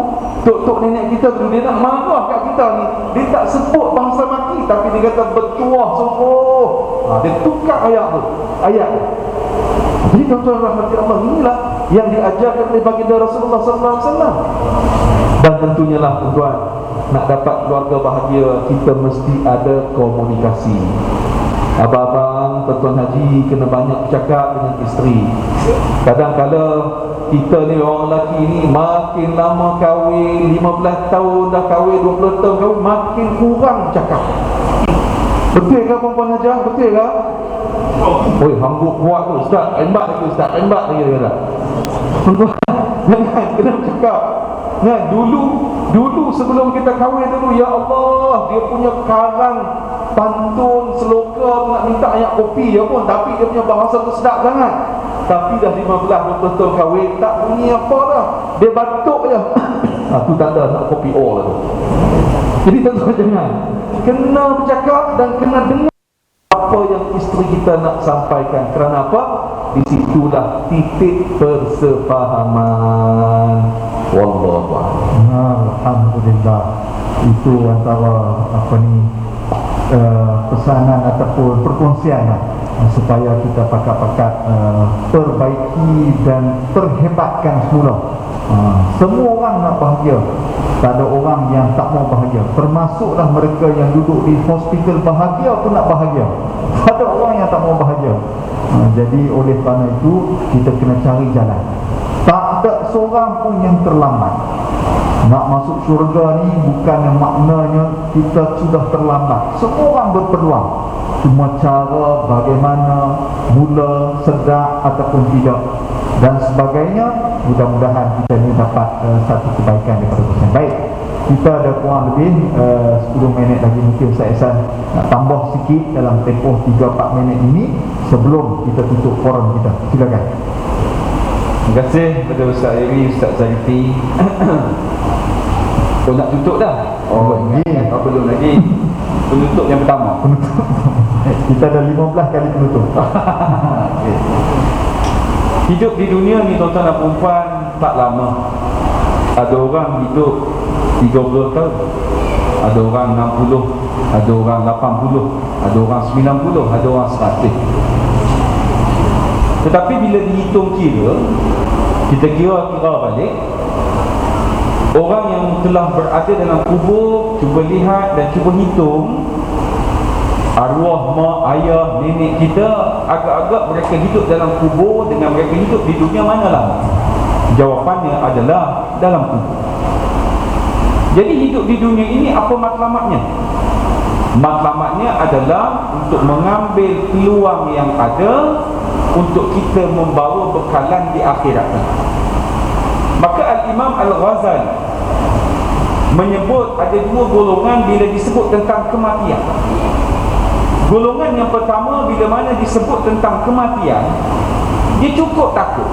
tok-tok nenek kita tu, dia nak marah kat kita ni, dia tak sebut bahasa maki, tapi dia kata bertuah sungguh. Dia tukar ayat tu. Jadi tuan-tuan rahmati Allah, inilah yang diajarkan oleh baginda Rasulullah SAW. Dan tentunya lah, tuan-tuan, nak dapat keluarga bahagia, kita mesti ada komunikasi. Abang-abang, tuan-tuan haji kena banyak bercakap dengan isteri. Kadang-kadang kita ni orang lelaki ni makin lama kahwin, 15 tahun dah kahwin, 20 tahun kahwin, makin kurang bercakap. Betul ke perempuan Hajah? Betul ke? Oi, hambuk buat tu Ustaz. Embak lagi Ustaz, embak lagi dia. Tuan-tuan, jangan kena bercakap. Dulu sebelum kita kahwin dulu, ya Allah, dia punya karang pantun, seloka nak minta ayak kopi je pun, tapi dia punya bahasa tu sedap sangat. Tapi dah 15-20 tahun kahwin, tak bunyi apa dah, dia batuk je. Tu tanda nak kopi O lah tu. Jadi tuan-tuan jangan, kena bercakap dan kena dengar apa yang isteri kita nak sampaikan. Kerana apa? Di situlah titik persefahaman. Wallahu a'lam. Alhamdulillah. Itu antara pesanan ataupun perkongsian supaya kita pakat-pakat perbaiki dan terhebatkan semula. Semua orang nak bahagia. Tak ada orang yang tak mau bahagia. Termasuklah mereka yang duduk di hospital bahagia pun nak bahagia. Tak ada orang yang tak mau bahagia. Jadi oleh kerana itu kita kena cari jalan. Tak ada seorang pun yang terlambat. Nak masuk syurga ni bukan maknanya kita sudah terlambat. Semua orang berpeluang. Cuma cara bagaimana, mula, sedap ataupun tidak dan sebagainya. Mudah-mudahan kita ni dapat satu kebaikan daripada Tuhan. Baik, kita ada kurang lebih 10 minit lagi. Mungkin Ustaz Ehsan nak tambah sikit dalam tempoh 3-4 minit ini sebelum kita tutup forum kita. Silakan. Terima kasih kepada Ustaz Eri, Ustaz Zarifi. Oh, nak tutup dah? Oh, ingat. Oh, belum lagi. Penutup yang pertama. Kita ada 15 kali penutup. Okay. Hidup di dunia ni tuan-tuan dan perempuan tak lama. Ada orang hidup 30 tahun, ada orang 60, ada orang 80, ada orang 90, ada orang 100. Tetapi bila dihitung kira, kita kira balik, orang yang telah berada dalam kubur, cuba lihat dan cuba hitung arwah mak, ayah, nenek kita, agak-agak mereka hidup dalam kubur dengan mereka hidup di dunia mana lama? Jawapannya adalah dalam kubur. Jadi hidup di dunia ini apa matlamatnya? Matlamatnya adalah untuk mengambil peluang yang ada untuk kita membawa bekalan di akhirat. Maka Al-Imam Al-Ghazali menyebut ada dua golongan bila disebut tentang kematian. Golongan yang pertama, bila mana disebut tentang kematian, dia cukup takut.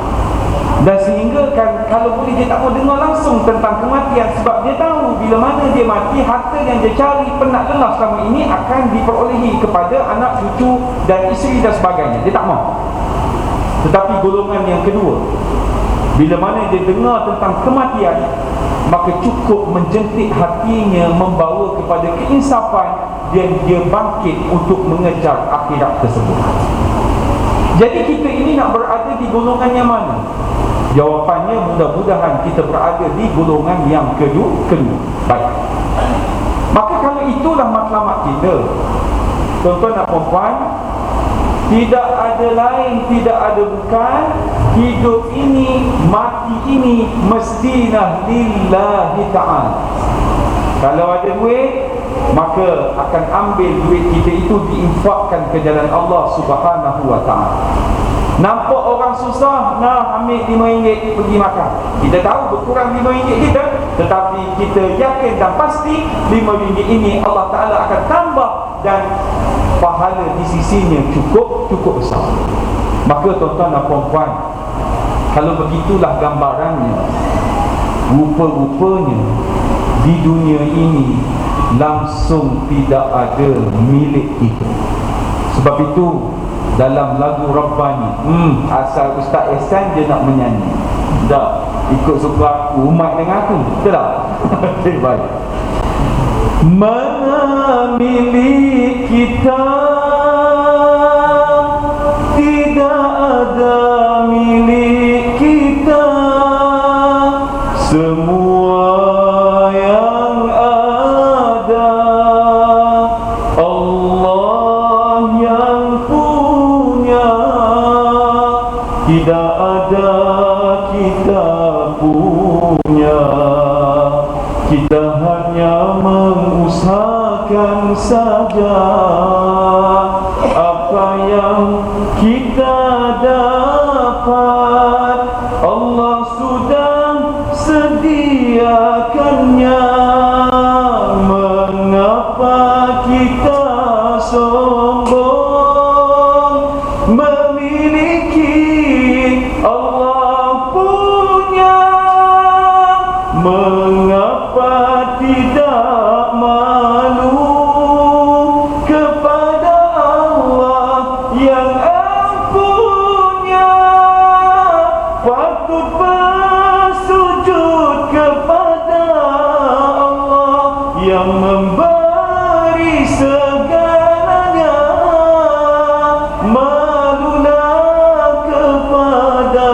Dan sehingga kan, kalau boleh dia tak mau dengar langsung tentang kematian, sebab dia tahu bila mana dia mati, harta yang dia cari penat lelah selama ini akan diperolehi kepada anak, cucu dan isteri dan sebagainya. Dia tak mau. Tetapi golongan yang kedua, bila mana dia dengar tentang kematian, maka cukup menjentik hatinya membawa kepada keinsafan dan dia bangkit untuk mengejar akhirat tersebut. Jadi kita ini nak berada di golongan yang mana? Jawapannya mudah-mudahan kita berada di golongan yang kedua. Baik. Maka kalau itulah matlamat kita, tuan-tuan dan puan-puan, tidak ada lain, tidak ada bukan, hidup ini, mati ini mestilah lillahi ta'ala. Kalau ada duit, maka akan ambil duit kita itu diinfakkan ke jalan Allah Subhanahu wa ta'ala. Nampak orang susah, nah ambil RM5 pergi makan. Kita tahu berkurang RM5 kita, tetapi kita yakin dan pasti RM5 ini Allah Ta'ala akan tambah dan pahala di sisinya cukup besar. Maka tuan-tuan dan puan-puan, kalau begitulah gambarannya, rupa-rupanya di dunia ini langsung tidak ada milik kita. Sebab itu dalam lagu Rabbani, asal Ustaz Ehsan je nak menyanyi, tak ikut suka aku, umat dengan aku, betul tak? Baik. Mana milik kita, tidak ada milik kita, semua yang ada Allah yang punya, tidak ada kita punya. Kita hanya mengusahakan saja apa yang kita dapat, Allah sudah sediakannya. Mengapa kita sombong memiliki Allah punya? Mengapa tidak malu kepada Allah yang ampunya? Patut bersujud kepada Allah yang memberi segalanya. Malulah kepada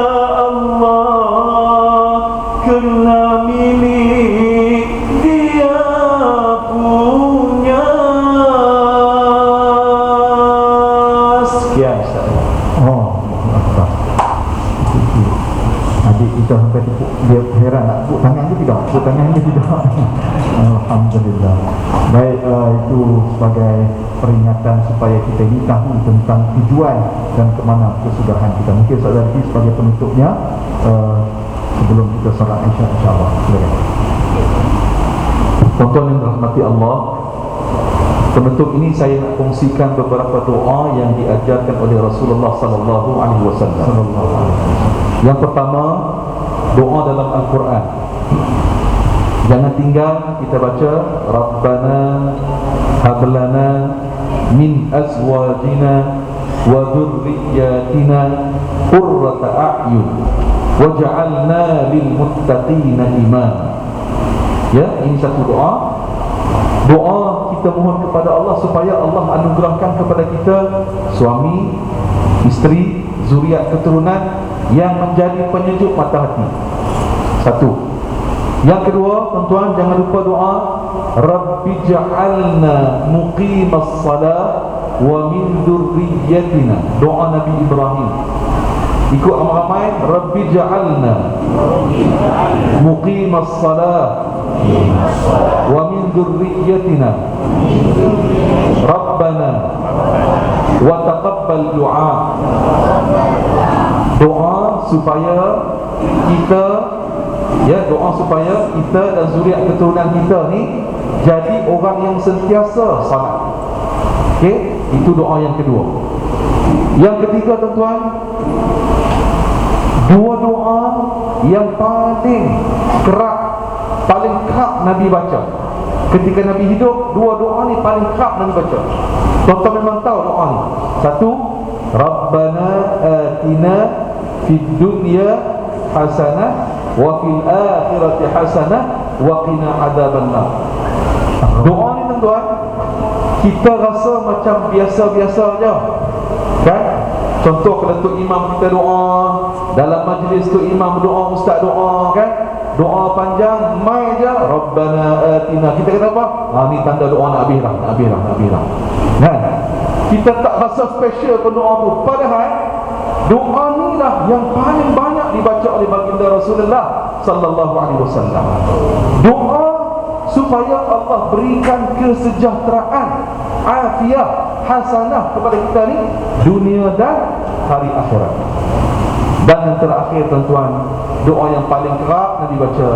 Allah kerana milik Dia punya. Sekian Ustaz. Oh, adik kita sampai tepuk, dia heran nak tepuk tangan ke tidak? Tepuk tangan ke tidak? Alhamdulillah. Baik, itu sebagai peringatan supaya kita ini tahu tentang tujuan dan ke mana kesudahan kita. Mungkin Ustaz Zarifi sebagai penutupnya, sebelum kita solat insya-Allah. Silakan. Tuan-tuan yang dirahmati Allah, penutup ini saya nak kongsikan beberapa doa yang diajarkan oleh Rasulullah sallallahu alaihi wasallam. Yang pertama, doa dalam Al-Quran. Jangan tinggal kita baca Rabbana hablana min azwajina wa dhurriyyatina qurrata a'yun waj'alna lil muttaqina imama. Ya, ini satu doa. Doa kita mohon kepada Allah supaya Allah anugerahkan kepada kita suami, isteri, zuriat keturunan yang menjadi penyejuk mata hati. Satu. Yang kedua, tuan-tuan jangan lupa doa Rabbi ja'alna muqimas salat wa min dzurriyyatina. Doa Nabi Ibrahim. Ikut ramai-ramai, Rabbi ja'alna muqimas salat wa min dzurriyyatina Rabbana wa taqabbal du'a. Doa supaya kita, ya, doa supaya kita dan zuriat keturunan kita ni jadi orang yang sentiasa salat. Okey, itu doa yang kedua. Yang ketiga, tuan-tuan, dua doa yang paling kerap Nabi baca ketika Nabi hidup. Dua doa ni paling kerap Nabi baca. Tuan-tuan memang tahu doa ni. Satu, Rabbana atina fid dunya hasanah wa fil akhirati hasanah wa qina adzabannar. Doa ni, tuan-tuan, kita rasa macam biasa-biasa aja, kan? Contoh kalau tok imam kita doa, dalam majlis tok imam doa, ustaz doa, kan? Doa panjang, mai je Rabbana atina. Kita kata apa? Ni tanda doa nak habis dah. Kan? Kita tak rasa special pun doa tu. Padahal doa ni lah yang paling banyak dibaca oleh baginda Rasulullah sallallahu alaihi wasallam. Doa supaya Allah berikan kesejahteraan, afiat, hasanah kepada kita ni dunia dan hari akhirat. Dan yang terakhir, tuan-tuan, doa yang paling kerap Nabi baca,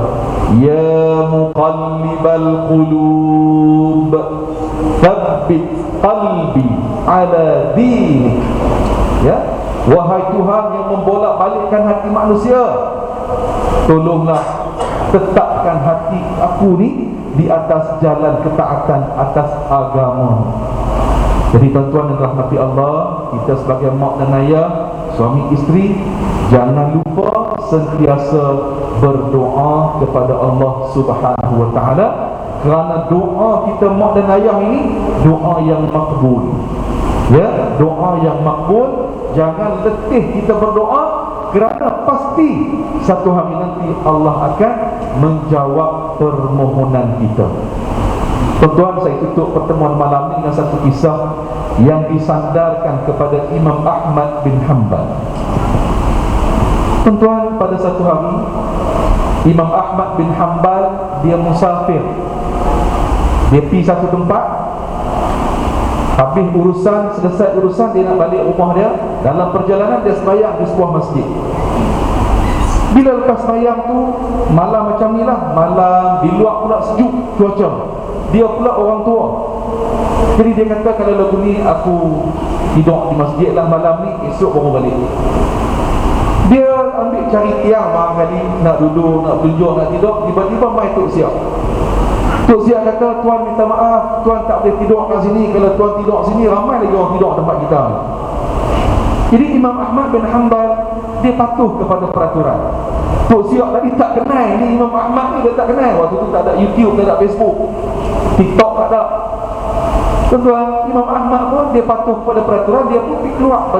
Ya muqallibal qulub thabbit qalbi ala dinik. Ya, wahai Tuhan yang membolak-balikkan hati manusia, tolonglah tetapkan hati aku ni di atas jalan ketaatan, atas agama. Jadi tuan-tuan yang dirahmati Allah, kita sebagai mak dan ayah, suami isteri, jangan lupa sentiasa berdoa kepada Allah Subhanahu wa taala, kerana doa kita mak dan ayah ini doa yang makbul. Ya, doa yang makbul. Jangan letih kita berdoa, kerana pasti satu hari nanti Allah akan menjawab permohonan kita. Tuan-tuan, saya tutup pertemuan malam ini dengan satu kisah yang disandarkan kepada Imam Ahmad bin Hanbal. Tuan-tuan, pada satu hari Imam Ahmad bin Hanbal dia musafir. Dia pergi satu tempat, habis urusan, selesai urusan, dia nak balik rumah dia. Dalam perjalanan dia sembahyang di sebuah masjid. Bila lepas sembahyang tu, malam macam ni lah, malam di luar pula sejuk cuaca. Dia pula orang tua. Jadi dia kata, kalau lagu ni aku tidur di masjid lah malam ni, esok baru balik. Dia ambil cari tiang barangkali nak duduk, nak tunjuk, nak tidur. Tiba-tiba mai Tok Siap. Tok Siap kata, tuan minta maaf, tuan tak boleh tidur kat sini. Kalau tuan tidur sini, ramai lagi orang tidur tempat kita. Jadi Imam Ahmad bin Hanbal dia patuh kepada peraturan. Tok Siap tadi tak kenal ni Imam Ahmad ni, dia tak kenal. Waktu tu tak ada YouTube, tak ada Facebook, TikTok tak ada. Tuan-tuan, Imam Ahmad pun dia patuh pada peraturan. Dia pun pergi keluar,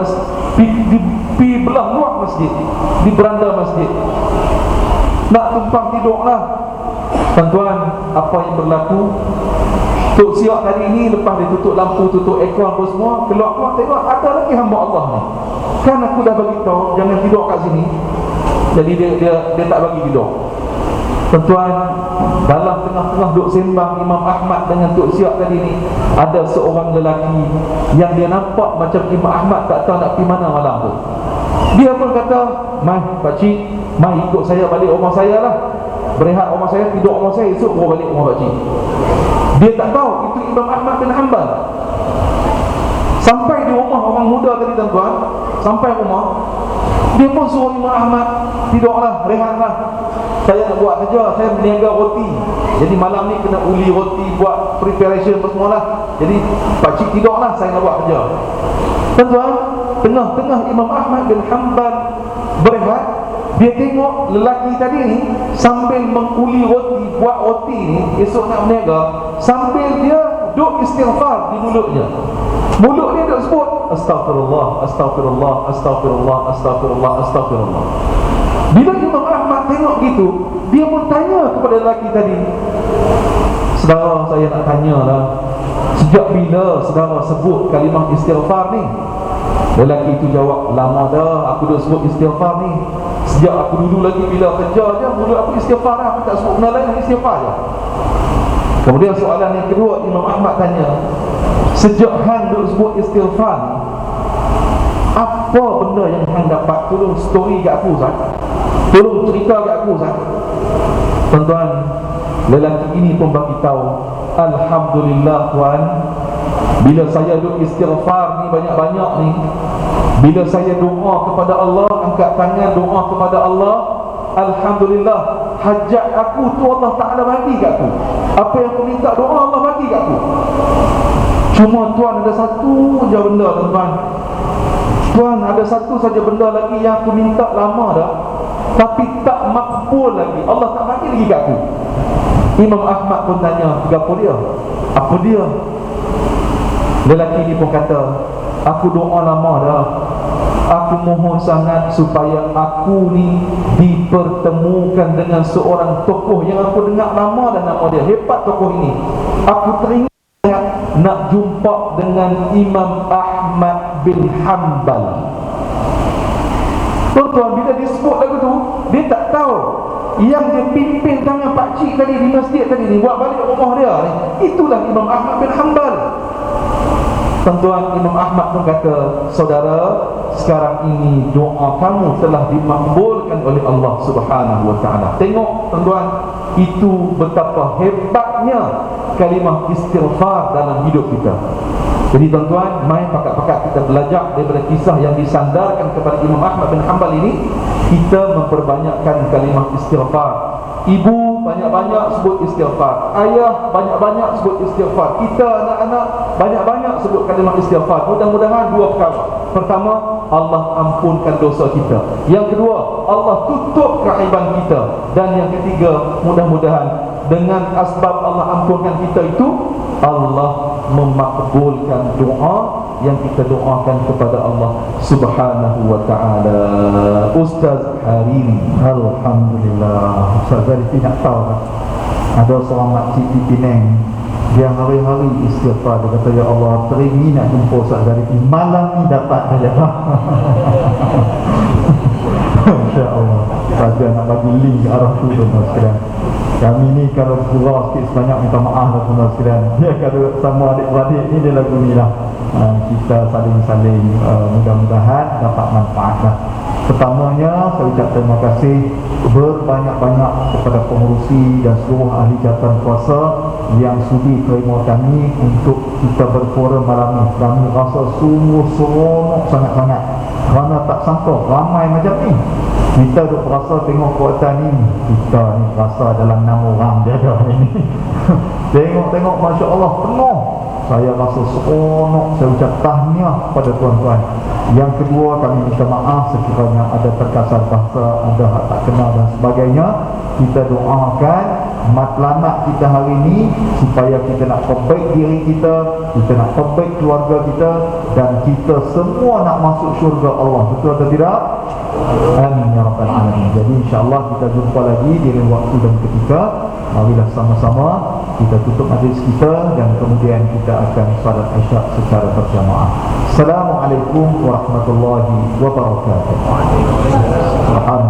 pergi belah luar masjid, di beranda masjid, nak tumpang tidur lah. Tuan-tuan, apa yang berlaku? Tok Siap tadi ni lepas dia tutup lampu, tutup aircon apa semua, keluar tengok ada lagi hamba Allah ni. Kan aku dah bagi tahu jangan tidur kat sini. Jadi dia tak bagi tidur. Tuan-tuan, dalam tengah-tengah duk sembang Imam Ahmad dengan Tok Siap tadi ni, ada seorang lelaki yang dia nampak macam Imam Ahmad tak tahu nak pergi mana malam tu. Dia pun kata, "Mai pakcik, mai ikut saya balik rumah saya lah." berehat rumah saya, tidur rumah saya, esok baru balik rumah pakcik. Dia tak tahu itu Imam Ahmad bin Hanbal. Sampai di rumah orang muda tadi tuan-tuan, sampai rumah, dia pun suruh Imam Ahmad, tidurlah, rehatlah. Saya nak buat kerja, saya berniaga roti. Jadi malam ni kena uli roti, buat preparation apa semualah. Jadi pakcik tidurlah, saya nak buat kerja. Tuan-tuan, tengah-tengah Imam Ahmad bin Hanbal berehat, dia tengok lelaki tadi ni sambil menguli roti, buat roti ni, esok nak berniaga, sambil dia duk istighfar di mulutnya. Mulut dia duk sebut Astaghfirullah, Astaghfirullah, Astaghfirullah, Astaghfirullah, Astaghfirullah. Bila Imam Ahmad tengok gitu, dia pun tanya kepada lelaki tadi, saudara, saya nak tanya lah, sejak bila saudara sebut kalimah istighfar ni? Lelaki itu jawab, lama dah aku dah sebut istighfar ni. Sejak aku dulu lagi bila kerja je, mulut aku istighfar lah, aku tak sebut benda lain, istighfar je. Kemudian soalan yang kedua, Imam Ahmad tanya, sejak hang duk sebut istighfar ni, apa benda yang hang dapat? Tolong story kat aku, Zat. Tolong cerita kat aku, Zat. Tuan-tuan, lelaki ini pun bagi tahu, alhamdulillah tuan, bila saya duk istighfar ni banyak-banyak ni, bila saya doa kepada Allah, angkat tangan doa kepada Allah, alhamdulillah, hajat aku tu Allah Ta'ala bagi kat aku. Apa yang aku minta doa, Allah bagi kat aku. Cuma tuan, ada satu je benda tuan-tuan. Tuan, ada satu saja benda lagi yang aku minta lama dah, tapi tak makbul lagi, Allah tak bagi lagi kat aku. Imam Ahmad pun tanya, apa dia? Apa dia? Lelaki ni pun kata, aku doa lama dah, aku mohon sangat supaya aku ni dipertemukan dengan seorang tokoh yang aku dengar lama dah nama dia, hebat tokoh ini. Aku teringat nak jumpa dengan Imam Ahmad bin Hanbal. Tuan-tuan, bila disebut lagu tu, dia tak tahu yang dia pimpin tangan pakcik tadi di masjid tadi ni, buat balik rumah dia ni, itulah Imam Ahmad bin Hanbal. Tuan-tuan, Imam Ahmad pun kata, saudara, sekarang ini doa kamu telah dimakbulkan oleh Allah Subhanahu wa ta'ala. Tengok tuan-tuan, itu betapa hebatnya kalimah istighfar dalam hidup kita. Jadi tuan-tuan, main pakat-pakat kita belajar daripada kisah yang disandarkan kepada Imam Ahmad bin Hanbal ini, kita memperbanyakkan kalimah istighfar. Ibu banyak-banyak sebut istighfar, ayah banyak-banyak sebut istighfar, kita anak-anak banyak-banyak sebut kalimah istighfar. Mudah-mudahan dua perkara. Pertama, Allah ampunkan dosa kita. Yang kedua, Allah tutup keaiban kita. Dan yang ketiga, mudah-mudahan dengan asbab Allah ampunkan kita itu, Allah memakbulkan doa yang kita doakan kepada Allah Subhanahu wa ta'ala. Ustaz Hariri, Alhamdulillah. Ustaz Zarifi nak tahu tak? Ada seorang makcik di Penang, dia hari-hari istighfar. Dia kata, ya Allah, teringin nak jumpa Ustaz Zarifi, malam ni dapat saja. InsyaAllah. Saja nak bagi link ke arah tu tuan-tuan sekalian. Kami ni kalau surau sikit sebanyak minta maaf lah tuan-tuan sekalian. Dia kalau sama adik-beradik ni, dia lagu ni lah. Kita saling-saling mudah-mudahan dapat manfaat lah. Pertamanya, saya ucap terima kasih berbanyak-banyak kepada pengurusi dan seluruh ahli jawatan kuasa yang sudi terima kami untuk kita berforum malam ni. Kami rasa sungguh seronok sangat-sangat, kerana tak sangka ramai macam ni. Kita duk rasa tengok kuota ni, kita ni rasa dalam 6 orang je ada ni. Tengok-tengok, Masya Allah, penuh. Saya rasa seronok. Saya ucap tahniah pada tuan-tuan. Yang kedua, kami minta maaf sekiranya ada terkasar bahasa, ada hak tak kenal dan sebagainya. Kita doakan matlamat kita hari ini supaya kita nak perbaik diri kita nak perbaik keluarga kita, dan kita semua nak masuk syurga Allah. Betul atau tidak? Amin ya rabbal alamin. Jadi insyaAllah kita jumpa lagi di lain waktu dan ketika. Marilah sama-sama kita tutup majlis kita, dan kemudian kita akan salat isyak secara berjamaah. Assalamualaikum warahmatullahi wabarakatuh. Wallahu a'lam.